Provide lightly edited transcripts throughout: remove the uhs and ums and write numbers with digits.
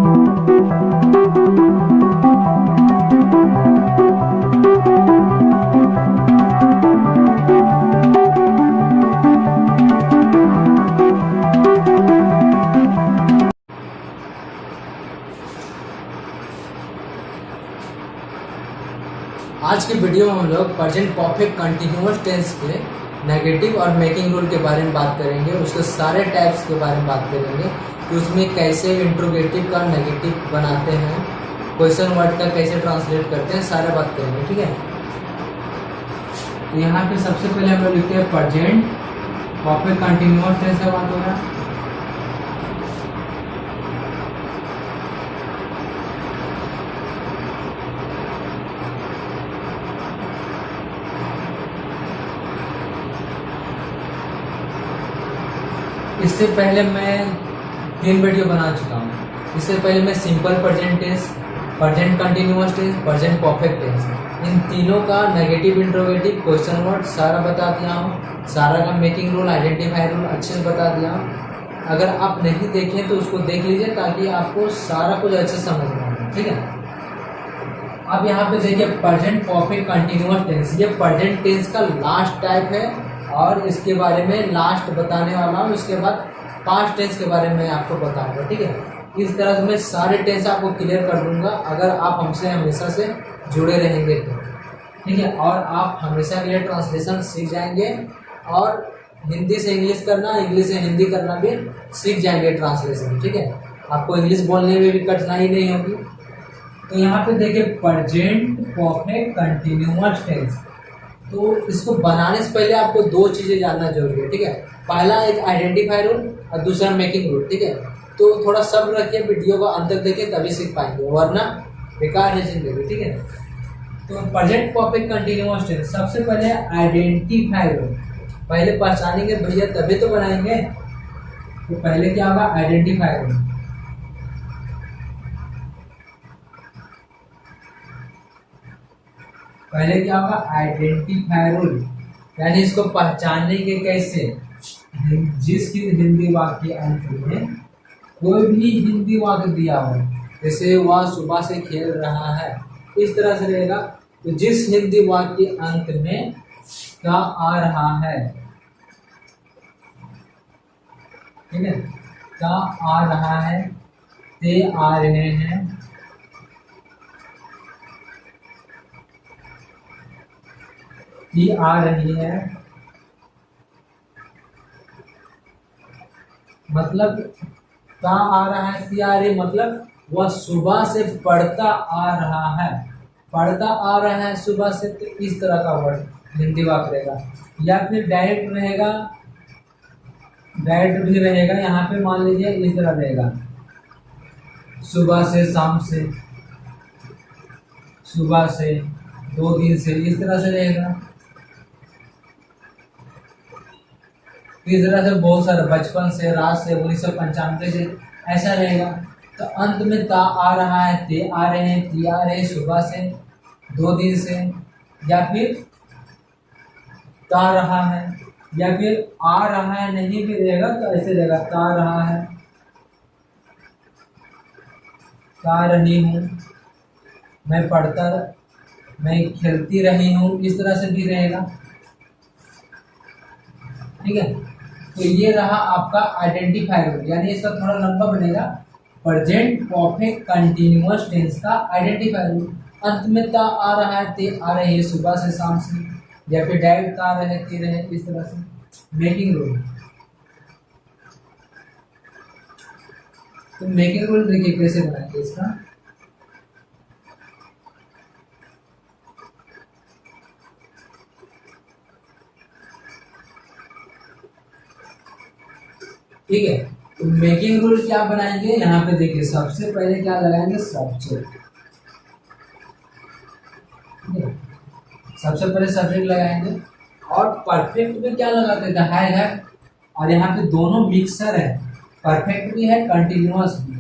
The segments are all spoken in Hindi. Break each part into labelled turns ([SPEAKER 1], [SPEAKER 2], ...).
[SPEAKER 1] आज की वीडियो में हम लोग प्रेजेंट परफेक्ट कंटिन्यूअस टेंस के नेगेटिव और मेकिंग रूल के बारे में बात करेंगे। उसके सारे टाइप्स के बारे में बात करेंगे कि उसमें कैसे इंट्रोगेटिव का नेगेटिव बनाते हैं, क्वेश्चन वर्ड का कैसे ट्रांसलेट करते हैं, सारे बात करेंगे। ठीक है, तो यहाँ पे सबसे पहले हम लोग लिखते हैं प्रेजेंट परफेक्ट कंटिन्यूअस टेंस का बात हो रहा है। इससे पहले मैं 3 वीडियो बना चुका हूँ। इससे पहले मैं simple present tense, present continuous tense, present perfect tense, इन तीनों का नेगेटिव, इंट्रोगेटिव, क्वेश्चन वर्ड सारा बता दिया हूँ। सारा का मेकिंग रूल, आइडेंटिफाई रूल अच्छे से बता दिया हूँ। अगर आप नहीं देखें तो उसको देख लीजिए ताकि आपको सारा कुछ अच्छे से समझ में आए। ठीक है, अब यहाँ पे देखिए प्रेजेंट परफेक्ट कंटिन्यूअस टेंस, ये प्रेजेंट टेंस का लास्ट टाइप है और इसके बारे में लास्ट बताने वाला हूँ। इसके बाद पास्ट टेंस के बारे में आपको बताऊंगा। ठीक है, इस तरह से मैं सारे टेंस आपको क्लियर कर दूंगा अगर आप हमसे हमेशा से जुड़े रहेंगे तो। ठीक है, और आप हमेशा के लिए ट्रांसलेशन सीख जाएंगे और हिंदी से इंग्लिश करना, इंग्लिश से हिंदी करना भी सीख जाएंगे ट्रांसलेशन। ठीक है, आपको इंग्लिश बोलने में भी कठिनाई नहीं होगी। तो यहाँ पे देखिए प्रेजेंट परफेक्ट कंटिन्यूअस टेंस, तो इसको बनाने से पहले आपको 2 चीज़ें जानना जरूरी है। ठीक है, पहला एक आइडेंटिफाई रूल और दूसरा मेकिंग रूल। ठीक है, तो थोड़ा सब्र रखिए, वीडियो को अंत तक देखिए तभी सीख पाएंगे, वरना बेकार है जिंदगी। ठीक है, तो प्रेजेंट परफेक्ट कंटिन्यूअस टेंस, सबसे पहले आइडेंटिफाई रूल, पहले पहचानेंगे भैया तभी तो बनाएंगे। तो पहले क्या होगा, आइडेंटिफाई रूल। पहले क्या होगा, आइडेंटिफाई रूल, यानी इसको पहचानेंगे कैसे। जिसकी हिंदी वाक्य अंत में कोई भी हिंदी वाक्य दिया हो, जैसे वह सुबह से खेल रहा है, इस तरह से रहेगा। तो जिस हिंदी वाक्य अंत में क्या आ रहा है, ठीक है, क्या आ रहा है, ते आ रहे हैं, ती आ रही है, मतलब का आ रहा है, ती आ रही, मतलब वह सुबह से पढ़ता आ रहा है, पढ़ता आ रहा है सुबह से। तो इस तरह का वर्ड हिंदी वाक्य रहेगा, या फिर डायरेक्ट रहेगा, डायरेक्ट भी रहेगा। यहाँ पे मान लीजिए इस तरह रहेगा, सुबह से, शाम से, सुबह से, 2 दिन से, इस तरह से रहेगा। इस तरह से बहुत सारे, बचपन से, रात से, 1995 से, ऐसा रहेगा। तो अंत में ता आ रहा है, ते आ रहे हैं, ती आ रहे हैं, सुबह से, 2 दिन से, या फिर ता रहा है, या फिर आ रहा है नहीं भी रहेगा तो ऐसे रहेगा, ता रहा है, ता रही हूँ, मैं पढ़ता, मैं खेलती रही हूँ, इस तरह से भी रहेगा। ठीक है, तो ये रहा आपका आइडेंटिफाई रूल, यानी इसका थोड़ा लंबा बनेगा। प्रेजेंट परफेक्ट कंटिन्यूअस टेंस का आइडेंटिफाई रूल, अंत में ता आ रहा है, ते आ रही है, सुबह से, शाम से, या फिर डायरेक्ट ता रहे, ती रहे, इस तरह से। मेकिंग रूल, तो मेकिंग रूल देखिए कैसे बनाएंगे इसका। ठीक है, तो मेकिंग रूल क्या बनाएंगे, यहाँ पे देखिए सबसे पहले क्या लगाएंगे, सब्जेक्ट। सबसे पहले सब्जेक्ट लगाएंगे, और परफेक्ट में क्या लगाते थे, है, और यहाँ पे दोनों मिक्सर है, परफेक्ट भी है, कंटिन्यूअस भी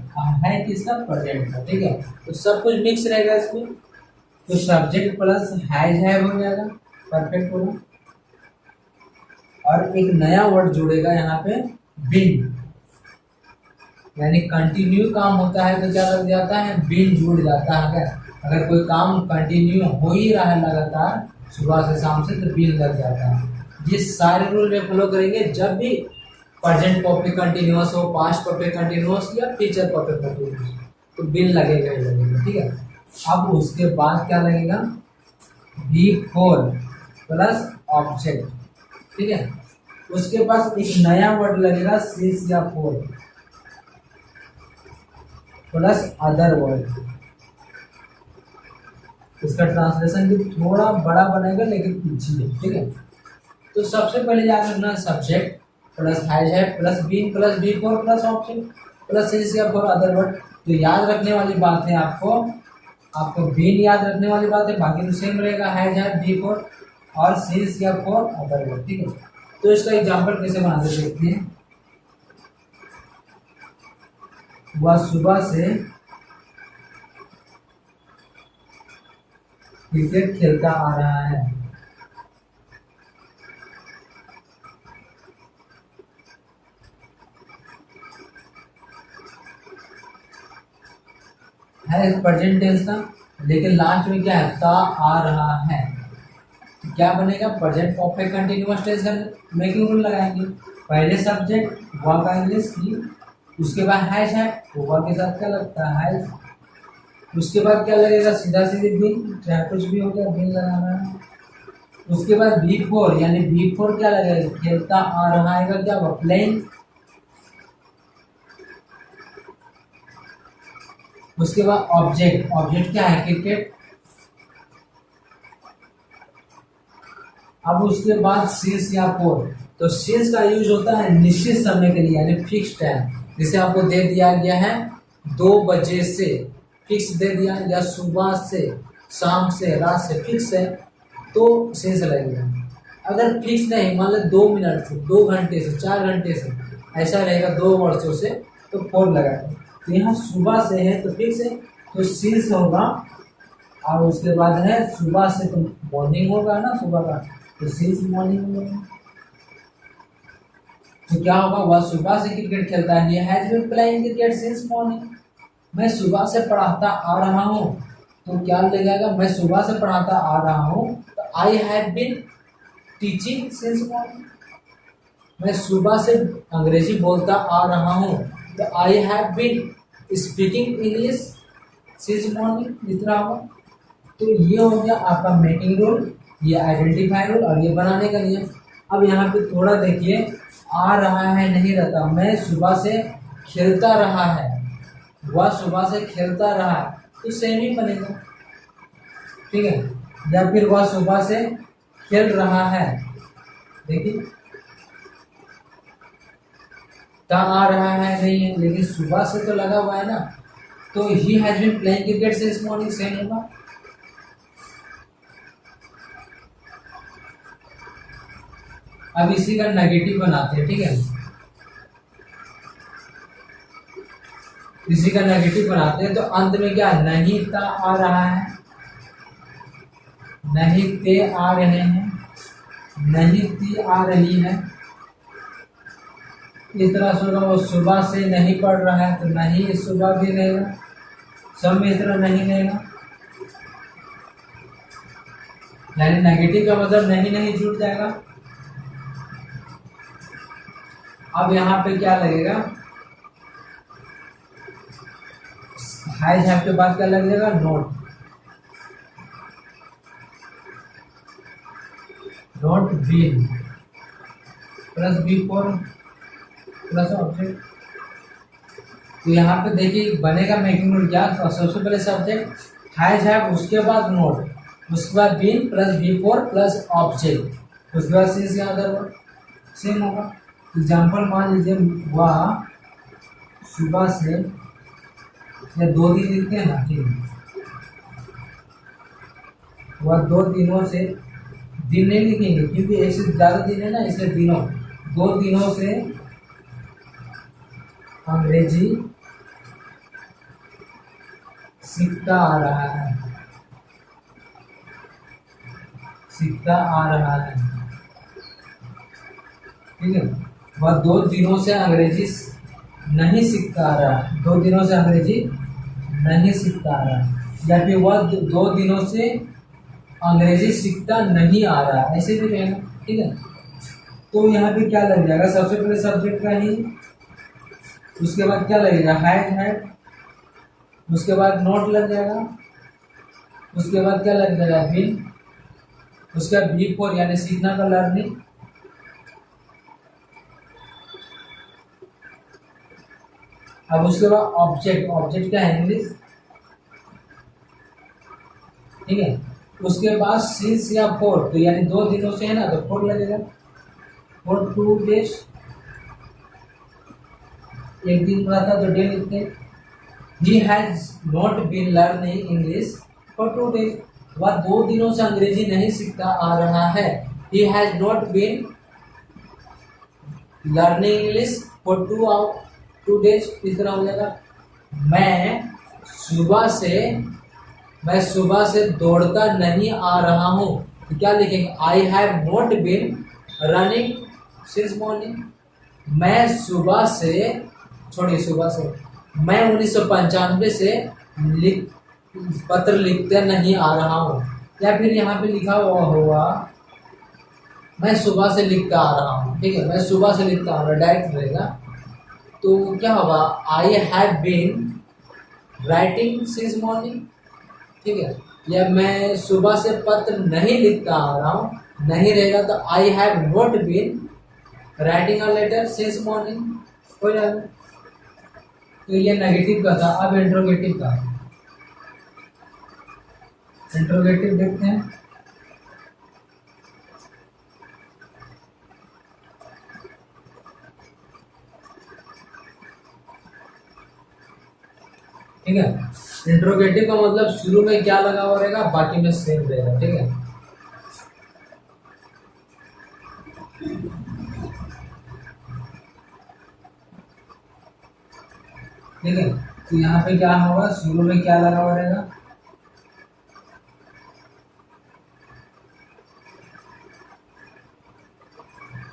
[SPEAKER 1] है, किसका, प्रेजेंट का। ठीक है, तो सब कुछ मिक्स रहेगा इसमें। तो सब्जेक्ट प्लस है हो जाएगा, परफेक्ट होगा, और एक नया वर्ड जुड़ेगा यहाँ पे, बीन। यानी कंटिन्यू काम होता है तो क्या लग जाता है, बीन जुड़ जाता है। अगर कोई काम कंटिन्यू हो ही रहा है लगातार सुबह से शाम से तो बीन लग जाता है। ये सारे रूल में फॉलो करेंगे जब भी प्रेजेंट परफेक्ट कंटिन्यूअस हो, पास्ट परफेक्ट कंटिन्यूअस या फ्यूचर परफेक्ट कंटिन्यूअस, तो बीन लगेगा ही लगेगा। ठीक है, अब उसके बाद क्या लगेगा, B4 प्लस ऑब्जेक्ट। ठीक है, उसके पास एक नया वर्ड लगेगा सिंस या फोर प्लस अदर वर्ड। इसका ट्रांसलेशन भी थोड़ा बड़ा बनेगा लेकिन पीछे है। ठीक है, तो सबसे पहले याद रखना सब्जेक्ट प्लस हैज है plus been plus B4 plus object plus since या फोर अदर वर्ड। तो याद रखने वाली बात है आपको बीन याद रखने वाली बात है, बाकी तो सेम रहेगा, हैज है B4 और सिंस या फोर अदर वर्ड। ठीक है, तो इसका एग्जाम्पल कैसे बनाते देखते हैं। वह सुबह से क्रिकेट खेलता आ रहा है। प्रेजेंट टेंस का, लेकिन लास्ट में क्या है, ता आ रहा है। तो क्या बनेगा, प्रेजेंट परफेक्ट कंटिन्यूअस टेंस का मेकिंग रूल लगाएंगे। पहले सब्जेक्ट वह का इंग्लिश की, उसके बाद हैज है तो वह के साथ क्या लगता है हैज, उसके बाद क्या लगेगा, सीधा सीधे बीन, चाहे कुछ भी हो गया बीन लगाना है। उसके बाद B4 यानी B4 क्या लगेगा, खेलता आ रहा है क्या हुआ, प्लेइंग। उसके बाद ऑब्जेक्ट क्या है, क्रिकेट। अब उसके बाद सिंस या फोर, तो सिंस का यूज होता है निश्चित समय के लिए यानी फिक्स टाइम। जिसे आपको दे दिया गया है 2 बजे से, फिक्स दे दिया, या सुबह से, शाम से, रात से, फिक्स है तो सिंस लगेगा। अगर फिक्स नहीं, मान लो 2 मिनट से, 2 घंटे से, 4 घंटे से, ऐसा रहेगा 2 वर्षों से तो फोर लगाएगा। तो यहाँ सुबह से है तो फिक्स है तो सिंस होगा, और उसके बाद है सुबह से तो मॉर्निंग होगा ना सुबह का, तो सिंस मॉर्निंग होगा। तो क्या होगा, वह सुबह से क्रिकेट खेलता है, ये has been playing cricket since morning. मैं सुबह से पढ़ाता आ रहा हूँ तो क्या लगेगा, मैं सुबह से पढ़ाता आ रहा हूँ तो I have been teaching since morning. मैं सुबह से अंग्रेजी बोलता आ रहा हूँ तो I have been speaking English since morning, इस तरह होगा। तो ये हो गया आपका मेकिंग रूल, ये आइडेंटिफाई रूल और ये बनाने का नियम। अब यहाँ पे थोड़ा देखिए, आ रहा है नहीं रहता, मैं सुबह से खेलता रहा है, वह सुबह से खेलता रहा, तो सेम ही बनेगा। ठीक है, या फिर वह सुबह से खेल रहा है, देखिए ता आ रहा है नहीं है, लेकिन सुबह से तो लगा हुआ है ना, तो he has been playing cricket since morning, same होगा। अब इसी का नेगेटिव बनाते हैं। ठीक है, इसी का नेगेटिव बनाते हैं तो अंत में क्या, नहीं ता आ रहा है, नहीं ते आ रहे हैं, नहीं ती आ रही है। इस तरह से वो सुबह से नहीं पढ़ रहा है तो नहीं सुबह भी रहेगा, सब में इस तरह नहीं रहेगा, यानी नेगेटिव का मतलब नहीं जुड़ जाएगा। अब यहाँ पे क्या लगेगा, हैज हैव के बाद क्या लगेगा, not been plus B4 plus object. तो यहाँ पे देखिए बनेगा मेकिंग रूल क्या, तो सबसे पहले सब्जेक्ट हैज हैव, उसके बाद नोट, उसके बाद been plus B4 plus object, उसके बाद सिंस या अदर वर्ड, सेम होगा। एग्जाम्पल मान लीजिए, वह सुबह से, या 2 दिन लिखते हैं ना, ठीक है, वह 2 दिनों से, दिन नहीं लिखेंगे क्योंकि एक से ज़्यादा दिन है ना, इसलिए दिनों, 2 दिनों से अंग्रेजी सीखता आ रहा है, सीखता आ रहा है। ठीक है, वह 2 दिनों से अंग्रेजी नहीं सीखता आ रहा, 2 दिनों से अंग्रेजी नहीं सीखता आ रहा, या फिर वह 2 दिनों से अंग्रेजी सीखता नहीं आ रहा, ऐसे भी रहेगा। ठीक है, तो यहाँ पे क्या लग जाएगा, सबसे पहले सब्जेक्ट का ही, उसके बाद क्या लगेगा, हैड, उसके बाद नोट लग जाएगा, उसके बाद क्या लग जाएगा, बिन, उसके बाद बी फॉर यानी सीखना का लर्निंग, अब उसके बाद ऑब्जेक्ट क्या है, इंग्लिश। ठीक है, उसके बाद सिंस या फोर, तो यानी 2 दिनों से है ना, तो फोर लगेगा, फॉर 2 डेज, एक दिन पढ़ा था तो डे लिखते। He has not been learning English for 2 days, वह 2 दिनों से अंग्रेजी नहीं सीखता आ रहा है। He has not been learning English for 2 days, इस तरह हो जाएगा। मैं सुबह से दौड़ता नहीं आ रहा हूँ, तो क्या लिखेंगे, I have not been running since morning. मैं सुबह से, मैं 1995 से पत्र लिखते नहीं आ रहा हूँ, या फिर यहाँ पे लिखा हुआ होगा मैं सुबह से लिखता आ रहा हूँ। ठीक है, मैं सुबह से लिखता आ रहा हूँ, डायरेक्ट रहेगा, तो क्या होगा, I have been writing since morning. ठीक है, या मैं सुबह से पत्र नहीं लिखता आ रहा हूँ, नहीं रहेगा तो I have not been writing a letter since morning, हो जाएगा। तो ये नेगेटिव का था। अब इंट्रोगेटिव का, इंट्रोगेटिव देखते हैं। ठीक है, इंट्रोगेटिव का मतलब शुरू में क्या लगा हुआ रहेगा, बाकी में सेम रहेगा। ठीक है, ठीक है, तो यहाँ पे क्या होगा, शुरू में क्या लगा हुआ रहेगा,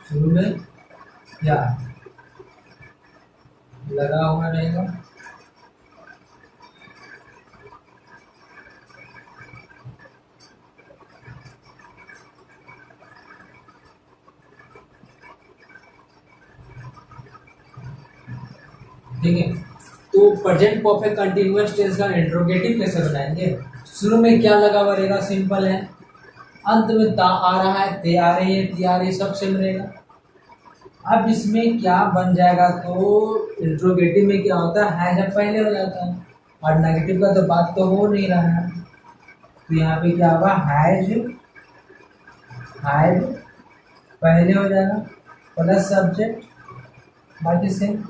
[SPEAKER 1] शुरू में क्या लगा हुआ रहेगा, ठीक है। तो प्रेजेंट परफेक्ट कंटीन्यूअस टेंस का इंट्रोगेटिव कैसे बनाएंगे, शुरू में क्या लगा हुआ रहेगा, सिंपल है, अंत में ता आ रहा है, ते आ रही है, ती आ रही है, सब सेम रहेगा। अब इसमें क्या बन जाएगा, तो इंट्रोगेटिव में क्या होता है, जब पहले हो जाता है, और नेगेटिव का तो बात तो हो नहीं रहा है, तो यहाँ पे क्या होगा, हैड पहले हो जाएगा, प्लस सब्जेक्ट, बाकी सेम।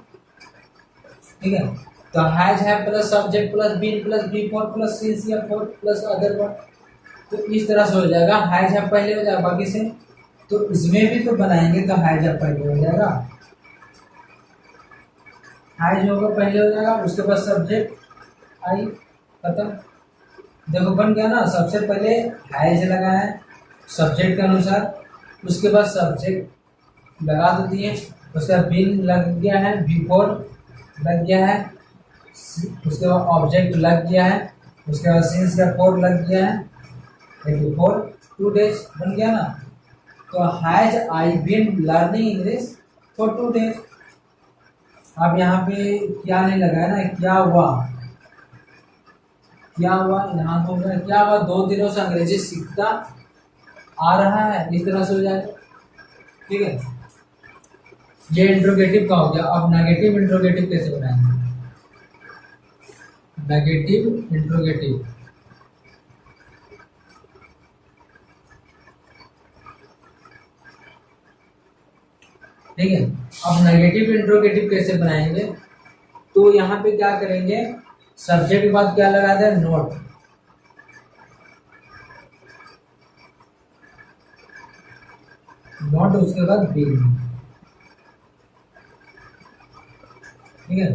[SPEAKER 1] ठीक है, तो हैज है plus subject plus been plus before plus since या फॉर प्लस अदर वर्ड, तो इस तरह से हो जाएगा। हैज है पहले हो जाएगा, बाकी से तो इसमें भी तो बनाएंगे तो हैज है पहले हो जाएगा, हैज होगा पहले हो जाएगा, उसके बाद सब्जेक्ट आई, खत्म। देखो बन गया ना, सबसे पहले हैज लगा है सब्जेक्ट के अनुसार, उसके बाद सब्जेक्ट लगा दो दिए, उसके बाद बीन लग गया है, बिफोर लग गया है, उसके बाद ऑब्जेक्ट लग गया है, उसके बाद सिंस का फोर लग गया है, बिफोर 2 डेज बन गया ना। तो has I been learning English for 2 days. अब यहाँ पे क्या नहीं लगा है ना, क्या हुआ यहाँ तो क्या हुआ, 2 दिनों से अंग्रेजी सीखता आ रहा है, इस तरह से हो जाएगा। ठीक है, ये इंट्रोगेटिव का हो गया। अब नेगेटिव इंट्रोगेटिव कैसे बनाएंगे, नेगेटिव इंट्रोगेटिव, ठीक है। अब नेगेटिव इंट्रोगेटिव कैसे बनाएंगे, तो यहाँ पे क्या करेंगे, सब्जेक्ट के बाद क्या लगा दें, नोट, उसके बाद बीन। ठीक है,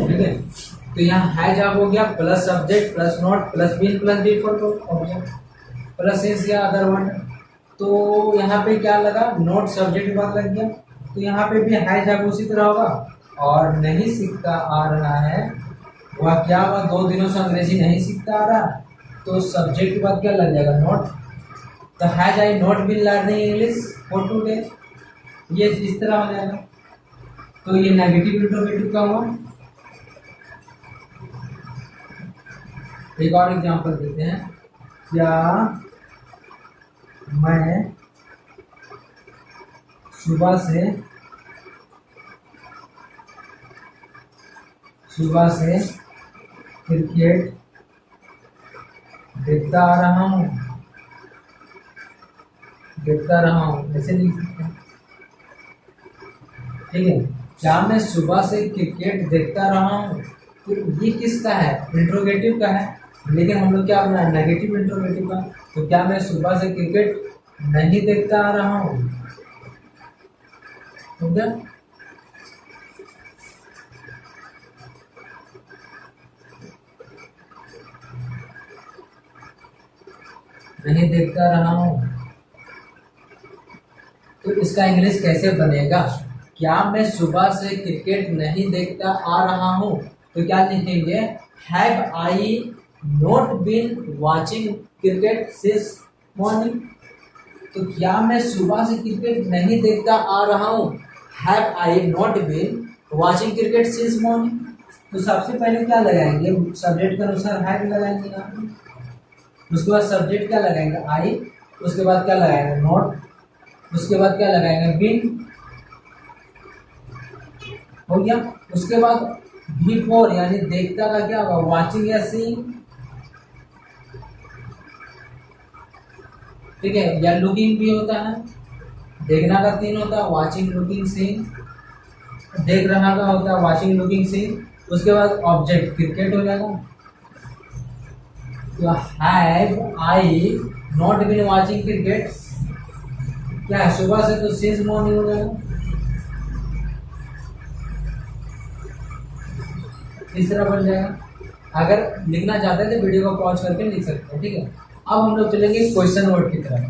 [SPEAKER 1] ठीक है, तो तो यहाँ हैज आप हो गया plus subject plus not plus been plus before object plus since या अदर वर्ड। तो यहाँ पे क्या लगा, नॉट सब्जेक्ट के बाद लग गया। तो यहाँ पे भी हैज आप उसी तरह होगा। और नहीं सीखता आ रहा है, वह क्या हुआ, 2 दिनों से अंग्रेजी नहीं सीखता आ रहा, तो सब्जेक्ट के बाद क्या लग जाएगा, नॉट। तो has I not been learning English for today, ये इस तरह हो जाएगा। तो ये नेगेटिव इंट्रोगेटिव का हुआ। एक और एग्जांपल देते हैं, क्या मैं सुबह से क्रिकेट देखता आ रहा हूँ, ऐसे लिख सकते हैं, ठीक है। क्या मैं सुबह से क्रिकेट देखता रहा हूँ, तो ये किसका है, इंट्रोगेटिव का है, लेकिन हम लोग क्या बनाए, नेगेटिव इंट्रोगेटिव का। तो क्या मैं सुबह से क्रिकेट नहीं देखता आ रहा हूँ, ठीक है। नहीं देखता रहा हूँ, तो इसका इंग्लिश कैसे बनेगा, क्या मैं सुबह से क्रिकेट नहीं देखता आ रहा हूँ, तो क्या लिखेंगे, have I not been watching cricket since morning. तो क्या मैं सुबह से क्रिकेट नहीं देखता आ रहा हूँ, have I not been watching cricket since morning. तो सबसे पहले क्या लगाएंगे, सब्जेक्ट के अनुसार हैव लगाएंगे यहाँ पे, उसके बाद सब्जेक्ट क्या लगाएंगे, आई, उसके बाद क्या लगाएंगे, नॉट, उसके बाद क्या लगाएंगे, बीन, हो गया। उसके बाद बिफोर यानी देखता का क्या होगा, वाचिंग या सीइंग, ठीक है। या लुकिंग भी होता है, देखना का 3 होता है, वाचिंग लुकिंग सीइंग, देख रहा का होता है वाचिंग लुकिंग सीइंग। उसके बाद ऑब्जेक्ट क्रिकेट हो जाएगा। तो have I not been watching cricket, क्या है, सुबह से, तो सिंस मॉर्निंग हो जाएगा, इस तरह बन जाएगा। अगर लिखना चाहते हैं तो वीडियो को पॉज करके लिख सकते हैं, ठीक है। अब हम लोग चलेंगे क्वेश्चन वर्ड की तरफ।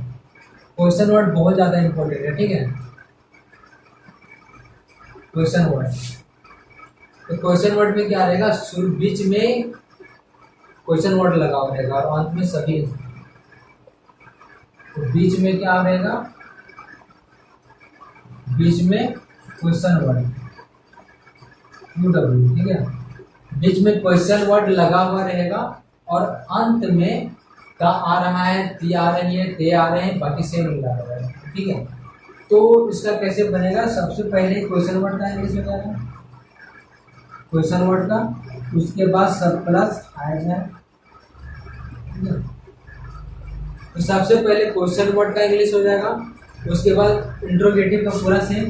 [SPEAKER 1] क्वेश्चन वर्ड बहुत ज़्यादा इंपॉर्टेंट है, ठीक है। क्वेश्चन वर्ड, तो क्वेश्चन वर्ड में क्या रहेगा, बीच में क्वेश्चन वर्ड लगा हुआ रहेगा और अंत में सभी। तो बीच में क्या रहेगा, बीच में क्वेश्चन वर्ड UW, ठीक है। बीच में क्वेश्चन वर्ड लगा हुआ रहेगा और अंत में का आ रहा है, ती आ रही है, ते आ रहे हैं, बाकी सेम मिला रहा है, ठीक है। तो इसका कैसे बनेगा, सबसे पहले क्वेश्चन वर्ड का इंग्लिश हो जाएगा, क्वेश्चन वर्ड का, उसके बाद सब प्लस आएगा। तो सबसे पहले क्वेश्चन वर्ड का इंग्लिश हो जाएगा, उसके बाद इंट्रोगेटिव का पूरा same,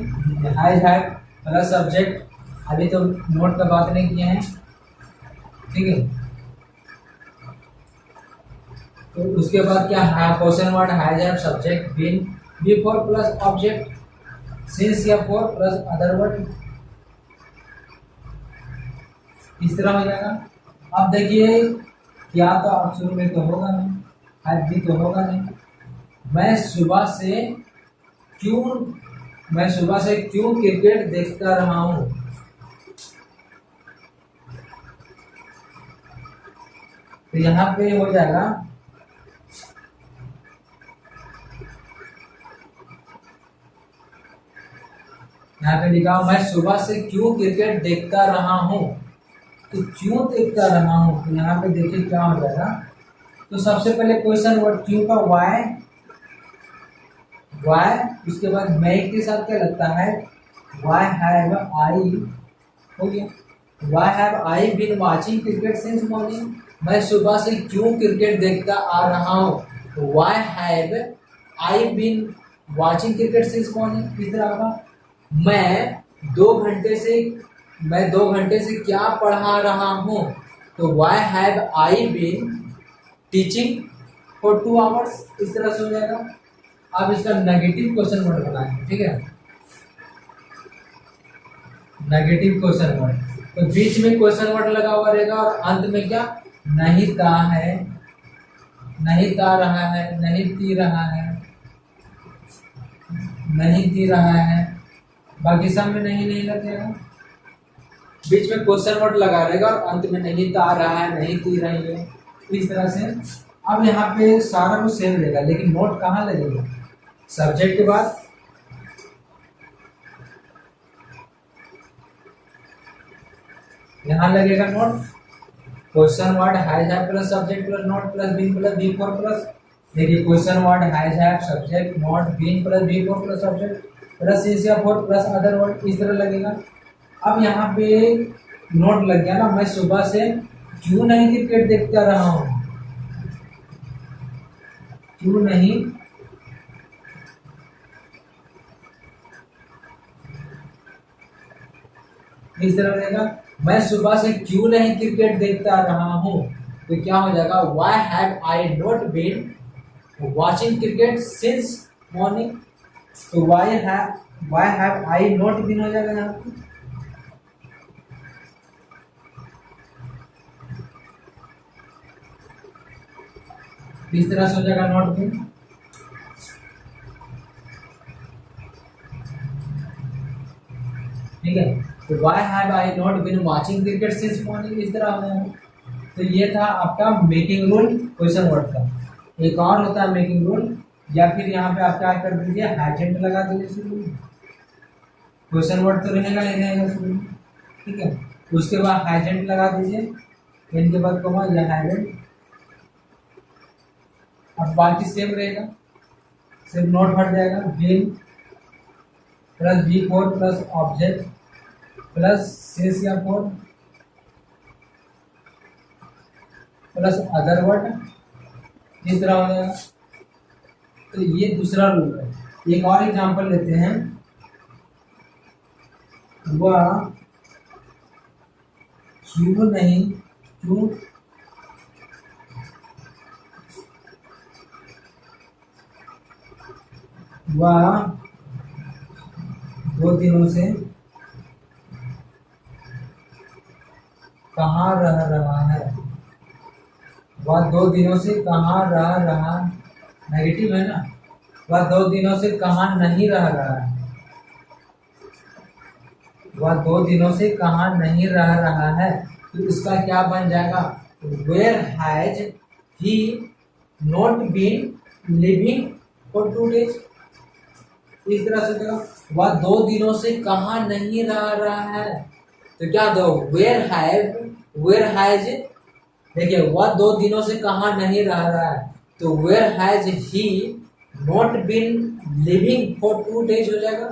[SPEAKER 1] has have plus subject, अभी तो नोट का बात नहीं किए हैं, ठीक है। तो उसके बाद क्या है, question word has have subject been before plus object since या फॉर प्लस अदर वर्ड, इस तरह हो जाएगा। अब देखिए, क्या तो आप शुरू में तो होगा नहीं, हैज भी तो होगा नहीं। मैं सुबह से क्यों क्रिकेट देखता रहा हूँ, तो यहाँ पे हो जाएगा, यहाँ पे लिखा मैं सुबह से क्यों क्रिकेट देखता रहा हूँ, तो क्यों देखता रहा हूँ, तो यहाँ पे देखिए क्या हो जाएगा। तो सबसे पहले क्वेश्चन वर्ड क्यों का वाई, उसके बाद मैं के साथ क्या लगता है, वाई हैव आई, हो गया। Why have I been watching cricket since morning, मैं सुबह से क्यों क्रिकेट देखता आ रहा हूँ, why have I been watching cricket since morning, किस तरह होगा। मैं 2 घंटे से क्या पढ़ा रहा हूँ, तो why have I been teaching for 2 hours, इस तरह से हो जाएगा। अब इसका नेगेटिव क्वेश्चन वर्ड बनाएंगे, ठीक है। नेगेटिव क्वेश्चन वर्ड, तो बीच में क्वेश्चन वर्ड लगा हुआ रहेगा और अंत में क्या, नहीं ता है, नहीं ता रहा है, नहीं ती रहा है, नहीं ती रहा है, बाकी सब में नहीं नहीं लगेगा। बीच में क्वेश्चन वर्ड लगा रहेगा और अंत में नहीं ता रहा है, नहीं ती रही है, इस तरह से। अब यहाँ पे सारा कुछ सेम रहेगा, लेकिन नोट कहाँ लगेगा, सब्जेक्ट के बाद यहाँ लगेगा not, question word has have plus subject plus not plus been plus B four plus, देखिए question word has have subject not been plus B four plus subject plus is या फोर प्लस अदर वर्ड, इस तरह लगेगा। अब यहाँ पे नोट लग गया ना, मैं सुबह से क्यों नहीं क्रिकेट देखता रहा हूँ, क्यों नहीं इस तरह रहेगा, मैं सुबह से क्यों नहीं क्रिकेट देखता रहा हूँ, तो क्या हो जाएगा, why have I not been watching cricket since morning, तो why have I not been हो जाएगा यहाँ पे। इस तरह से हो जाएगा नॉट बीन। ठीक है, तो why have I not been watching cricket since morning, इस तरह हो जाएगा। तो ये था आपका मेकिंग रूल क्वेश्चन वर्ड का। एक और होता है मेकिंग रूल, या फिर यहाँ पे आप क्या कर दीजिए, हाइजेंट लगा दीजिए शुरू में, क्वेश्चन वर्ड तो रहेगा ही रहेगा शुरू में। ठीक है, उसके बाद हाइजेंट लगा दीजिए, इनके बाद कोमा या हाइजेंट, अब बाकी सेम रहेगा, सिर्फ नोट हट जाएगा, been plus B four plus object plus since या फोर प्लस अदर वर्ड, इस तरह हो जाएगा। तो ये दूसरा रूल है। एक और एग्जांपल लेते हैं, वह क्यों नहीं, क्यों वह 2 दिनों से कहाँ रह रहा है, वह 2 दिनों से कहाँ रह रहा, नेगेटिव है ना, वह 2 दिनों से कहाँ नहीं रह रहा है, वह 2 दिनों से कहाँ नहीं रह रहा है, तो इसका क्या बन जाएगा, where has he not been living for 2 days, इस तरह से देगा, वह 2 दिनों से कहाँ नहीं रह रहा है, तो क्या दो, वेयर हैज, देखिए वह 2 दिनों से कहाँ नहीं रह रहा है, तो where has he not been living for 2 days हो जाएगा।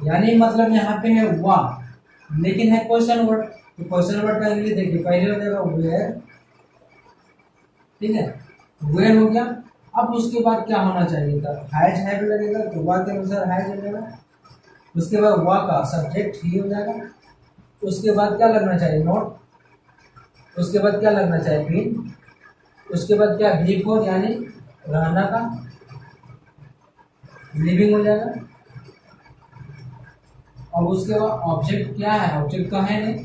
[SPEAKER 1] यानी मतलब यहाँ पे है वह, लेकिन है क्वेश्चन वर्ड, तो क्वेश्चन वर्ड का इंग्लिश देखिए, पहले हो जाएगा वेयर, ठीक है, वेयर हो गया। अब उसके बाद क्या होना चाहिए था, हैज हैव लगेगा, तो वह के अनुसार हैज लगेगा, उसके बाद वह का सब्जेक्ट ही हो जाएगा, उसके बाद क्या लगना चाहिए, नोट, उसके बाद क्या लगना चाहिए, बीन, उसके बाद क्या, बी फोर यानी रहना का, लिविंग हो जाएगा। अब उसके बाद ऑब्जेक्ट क्या है, ऑब्जेक्ट तो है नहीं,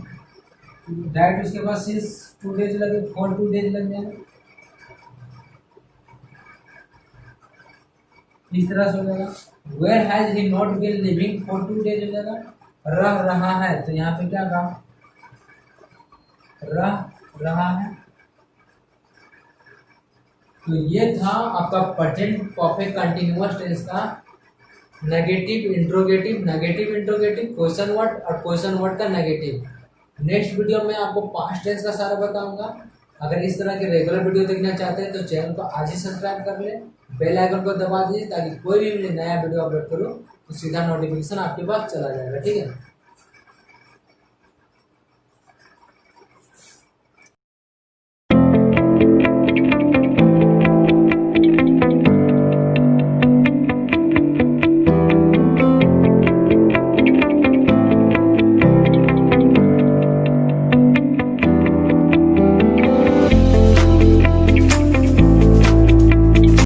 [SPEAKER 1] डायरेक्ट उसके बाद सिंस 2 डेज लगे, फॉर 2 डेज लग जाएगा, इस तरह से हो जाएगा। Where has he not been living for 2 days हो जाएगा, रह रहा है, तो यहाँ पे क्या कहा, रह रहा है। तो ये था आपका प्रेजेंट परफेक्ट कंटिन्यूअस टेंस का नेगेटिव इंट्रोगेटिव क्वेश्चन वर्ड और क्वेश्चन वर्ड का नेगेटिव। नेक्स्ट वीडियो में आपको पास्ट टेंस का सारा बताऊंगा। अगर इस तरह के रेगुलर वीडियो देखना चाहते हैं तो चैनल को आज ही सब्सक्राइब कर ले, बेल आइकन को दबा दीजिए ताकि कोई भी नया वीडियो अपलोड करूँ तो सीधा नोटिफिकेशन आपके पास चला जाएगा। ठीक है।